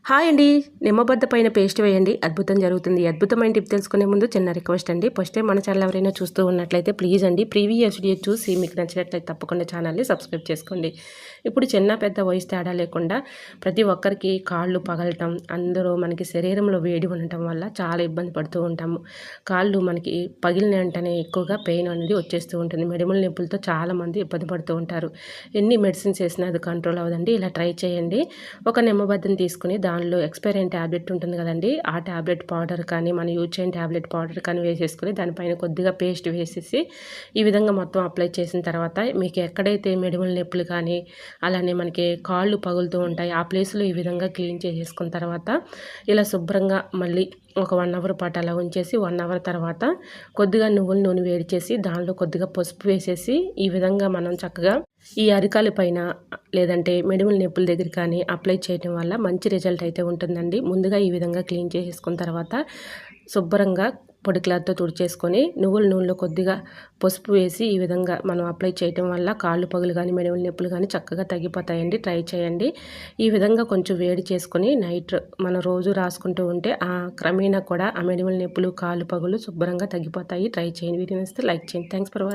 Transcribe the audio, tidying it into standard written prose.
Hi అండి. నిమ్మబద్ద పైన paste వేయండి, అద్భుతం జరుగుతుంది. అద్భుతమైన టిప్ తెలుసుకునే ముందు చిన్న రిక్వెస్ట్ అండి. ఫస్ట్ టైం మన ఛానల్ ఎవరైనా చూస్తూ ఉన్నట్లయితే ప్లీజ్ అండి, ప్రీవియస్ వీడియో చూసి మీకు నచ్చినట్లయితే తప్పకుండా ఛానల్ని సబ్స్క్రైబ్ చేసుకోండి. ఇప్పుడు చిన్న పెద్ద వయసు తేడా లేకుండా ప్రతి ఒక్కరికి కాళ్ళు పగలటం, అందరూ మనకి శరీరంలో వేడి ఉండటం వల్ల చాలా ఇబ్బంది పడుతూ ఉంటాము. కాళ్ళు మనకి పగిలిన వెంటనే ఎక్కువగా పెయిన్ అనేది వచ్చేస్తూ ఉంటుంది. మెడిమల్ నొప్పులతో చాలామంది ఇబ్బంది పడుతూ ఉంటారు. ఎన్ని మెడిసిన్స్ వేసినా అది కంట్రోల్ అవ్వదండి. ఇలా ట్రై చేయండి. ఒక నిమ్మబద్దం తీసుకుని దానిలో ఎక్స్పైర్ అయిన ట్యాబ్లెట్ ఉంటుంది కదండి, ఆ ట్యాబ్లెట్ పౌడర్ కానీ మన యూజ్ చేయని ట్యాబ్లెట్ పౌడర్ కానీ వేసేసుకుని దానిపైన కొద్దిగా పేస్ట్ వేసేసి ఈ విధంగా మొత్తం అప్లై చేసిన తర్వాత మీకు ఎక్కడైతే మెడిమల్ నొప్పులు కానీ అలానే మనకి కాళ్ళు పగులుతూ ఉంటాయి ఆ ప్లేస్లో ఈ విధంగా క్లీన్ చేసేసుకున్న తర్వాత ఇలా శుభ్రంగా మళ్ళీ ఒక 1 అవర్ పాటు అలా ఉంచేసి 1 అవర్ తర్వాత కొద్దిగా నువ్వుల నూనె వేడి చేసి దానిలో కొద్దిగా పసుపు వేసేసి ఈ విధంగా మనం చక్కగా ఈ అరికాల పైన లేదంటే మెడిమల్ నొప్పుల దగ్గర కానీ అప్లై చేయడం వల్ల మంచి రిజల్ట్ అయితే ఉంటుందండి. ముందుగా ఈ విధంగా క్లీన్ చేసేసుకున్న తర్వాత శుభ్రంగా పొడి క్లాత్తో తుడిచేసుకొని నువ్వుల నూనెలో కొద్దిగా పసుపు వేసి ఈ విధంగా మనం అప్లై చేయడం వల్ల కాళ్ళు పగులు కానీ మెడవల నొప్పులు కానీ చక్కగా తగ్గిపోతాయండి. ట్రై చేయండి. ఈ విధంగా కొంచెం వేడి చేసుకొని నైట్ మనం రోజు రాసుకుంటూ ఉంటే ఆ క్రమేణా కూడా ఆ మెడవల నొప్పులు కాళ్ళు పగులు శుభ్రంగా తగ్గిపోతాయి. ట్రై చేయండి. వీడియో నచ్చితే లైక్ చేయండి. Thanks for watching.